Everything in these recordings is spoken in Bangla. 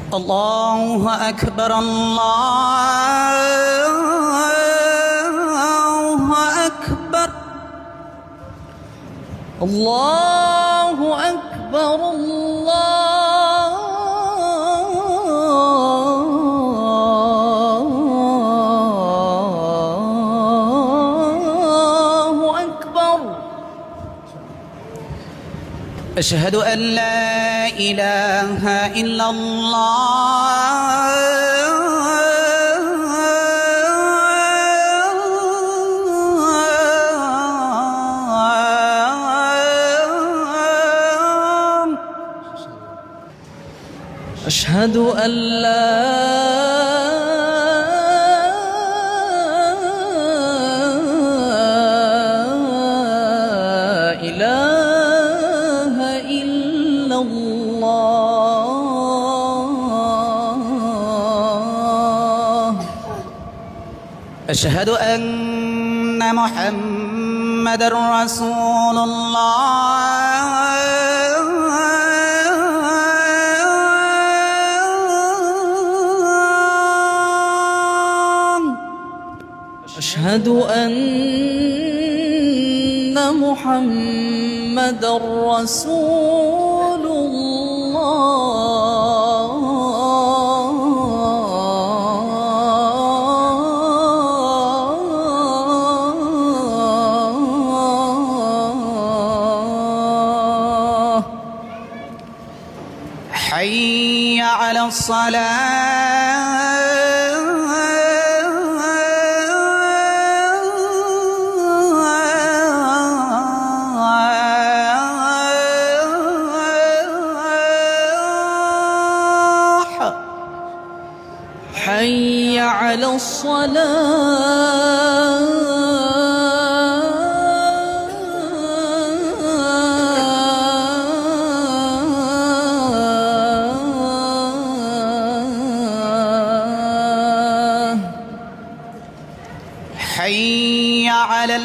الله أكبر الله أكبر الله أكبر الله أكبر. أشهد أن لا إله إلا الله أشهد أن لا إله إلا الله أشهد أن محمد رسول الله أشهد أن محمد رسول الله. حي على الصلاة حي على الصلاة حي على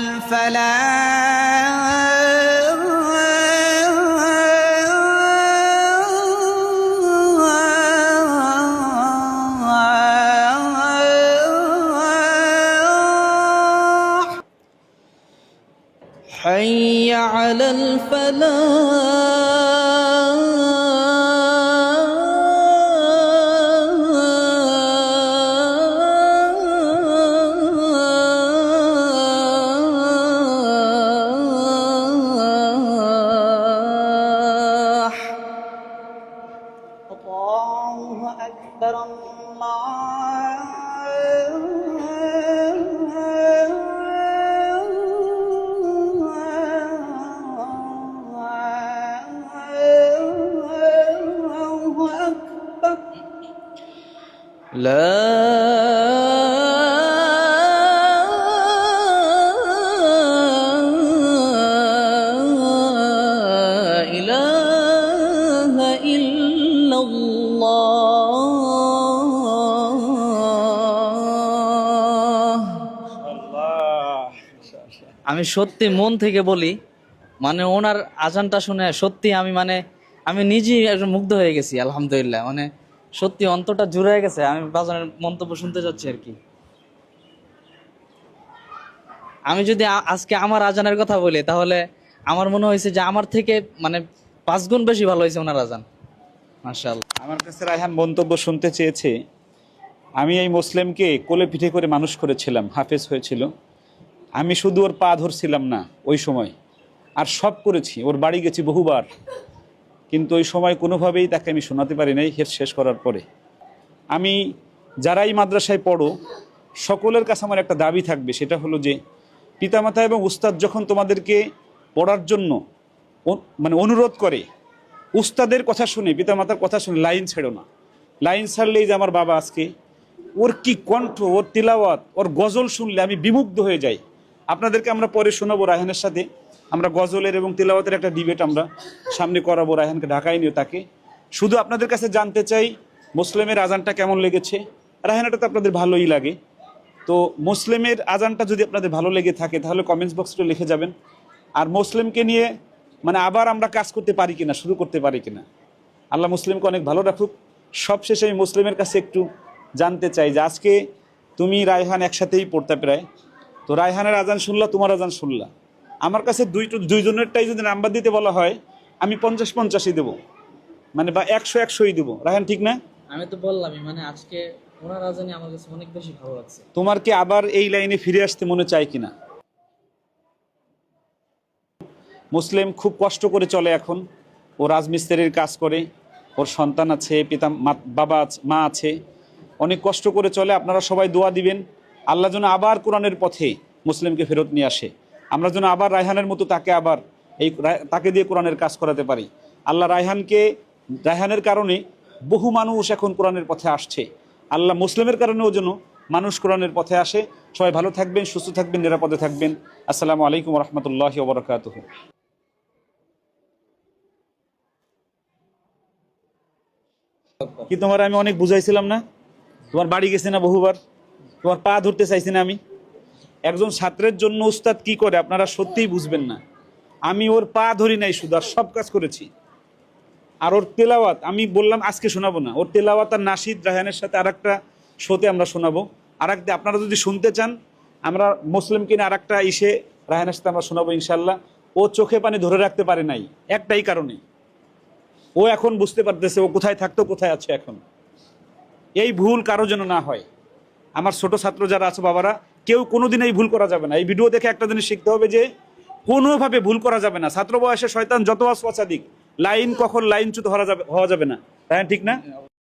الفلاح حي على الفلاح. الله أكبر الله أكبر. لا إله إلا الله. আমি সত্যি মন থেকে বলি, মানে ওনার আজানটা শুনে সত্যি আমি নিজেই একজন মুগ্ধ হয়ে গেছি। আলহামদুলিল্লাহ, মানে সত্যি অন্তরটা জুড়ে গেছে। আমি বাজানের মন্তব্য শুনতে যাচ্ছি আর কি। আমি যদি আজকে আমার আজানের কথা বলি, তাহলে আমার মনে হয়েছে যে আমার থেকে 5 গুণ বেশি ভালো হয়েছে ওনার আজান। মাশাআল্লাহ। আমার কাছে রায়হান মন্তব্য শুনতে চেয়েছে। আমি এই মুসলিমকে কোলে পিঠে করে মানুষ করেছিলাম, হাফেজ হয়েছিল। আমি শুধু ওর পা ধরছিলাম না ওই সময়, আর সব করেছি। ওর বাড়ি গেছি বহুবার, কিন্তু ওই সময় কোনোভাবেই তাকে আমি শোনাতে পারি নাই হেফজ শেষ করার পরে। আমি যারাই মাদ্রাসায় পড়ো, সকলের কাছে আমার একটা দাবি থাকবে, সেটা হলো যে পিতামাতা এবং উস্তাদ যখন তোমাদেরকে পড়ার জন্য অনুরোধ করে, উস্তাদের কথা শুনে, পিতামাতার কথা শুনে লাইন ছেড়ো না। লাইন ছাড়লেই যে আমার বাবা আজকে, ওর কি কণ্ঠ, ওর তিলাওয়াত, ওর গজল শুনলে আমি বিমুগ্ধ হয়ে যাই। আপনাদেরকে আমরা পরে শোনাবো রায়হানের সাথে। আমরা গজলের এবং তিলাওয়াতের একটা ডিবেট আমরা সামনে করাবো। রায়হানকে ঢাকায় নিয়ে তাকে শুধু আপনাদের কাছে জানতে চাই মুসলিমের আজানটা কেমন লেগেছে। রায়হানটা তো আপনাদের ভালোই লাগে, তো মুসলিমের আজানটা যদি আপনাদের ভালো লেগে থাকে তাহলে কমেন্টস বক্সে লিখে যাবেন। আর মুসলিমকে নিয়ে আবার আমরা কাজ করতে পারি কিনা, শুরু করতে পারি কিনা। আল্লাহ মুসলিমকে অনেক ভালো রাখুক। সবশেষে আমি মুসলিমের কাছে একটু জানতে চাই যে আজকে তুমি রায়হান একসাথেই পড়তে প্রায়, তো রায়হানের আজান শুনলা, তোমার আজান শুনলা, আমার কাছে দুইজনেরটাই যদি নাম্বার দিতে বলা হয় আমি 50-50ই দেবো, মানে বা 100-100ই দেবো। রায়হান ঠিক না? আমি তো বললামই, মানে আজকে ওনার আজানই আমার কাছে অনেক বেশি ভালো লাগছে। তোমার কি আবার এই লাইনে ফিরে আসতে মনে চায় কিনা? মুসলিম খুব কষ্ট করে চলে এখন, ও রাজমিস্ত্রির কাজ করে, ওর সন্তান আছে, বাবা মা আছে, অনেক কষ্ট করে চলে। আপনারা সবাই দোয়া দিবেন আল্লাহ যেন আবার কোরআনের পথে মুসলিমকে ফেরত নিয়ে আসে, আমরা যেন আবার রায়হানের মতো তাকে দিয়ে কোরআনের কাজ করাতে পারি। আল্লাহ রায়হানের কারণে বহু মানুষ এখন কোরআনের পথে আসছে, আল্লাহ মুসলিমের কারণেও যেন মানুষ কোরআনের পথে আসে। সবাই ভালো থাকবেন, সুস্থ থাকবেন, নিরাপদে থাকবেন। আসসালামু আলাইকুম ওয়া রাহমাতুল্লাহি ওয়া বারাকাতুহু। কি তোমার আমি অনেক বুঝাইছিলাম না? তোমার বাড়ি গেছে না বহুবার? তোমার পা ধরতে চাইছি না আমি? একজন ছাত্রের জন্য উস্তাদ কি করে আপনারা সত্যিই বুঝবেন না। আমি ওর পা ধরি নাই শুধু, আর সব কাজ করেছি। আর ওর তেলাওয়াত আমি বললাম আজকে শোনাবো না, ওর তেলাওয়াত আর নাশিদ রায়হানের সাথে আরেকটা শোতে আমরা শোনাবো। আপনারা যদি শুনতে চান আমরা মুসলিম কিনে আরেকটা রায়হানের সাথে আমরা শোনাবো ইনশাল্লাহ। ও চোখে পানি ধরে রাখতে পারে নাই একটাই কারণে, ও এখন বুঝতে পারতেছে ও কোথায় থাকতো, কোথায় আছে এখন। এই ভুল কারো যেন না হয়। আমার ছোট ছাত্র যারা আছে বাবারা, কেউ কোনোদিন এই ভুল করা যাবে না। এই ভিডিও দেখে একটা জিনিস শিখতে হবে যে কোনোভাবে ভুল করা যাবে না। ছাত্র বয়সে শয়তান যত ওয়াসওয়াসা দিক, কখন লাইনচ্যুত হওয়া যাবে না। তাই ঠিক না?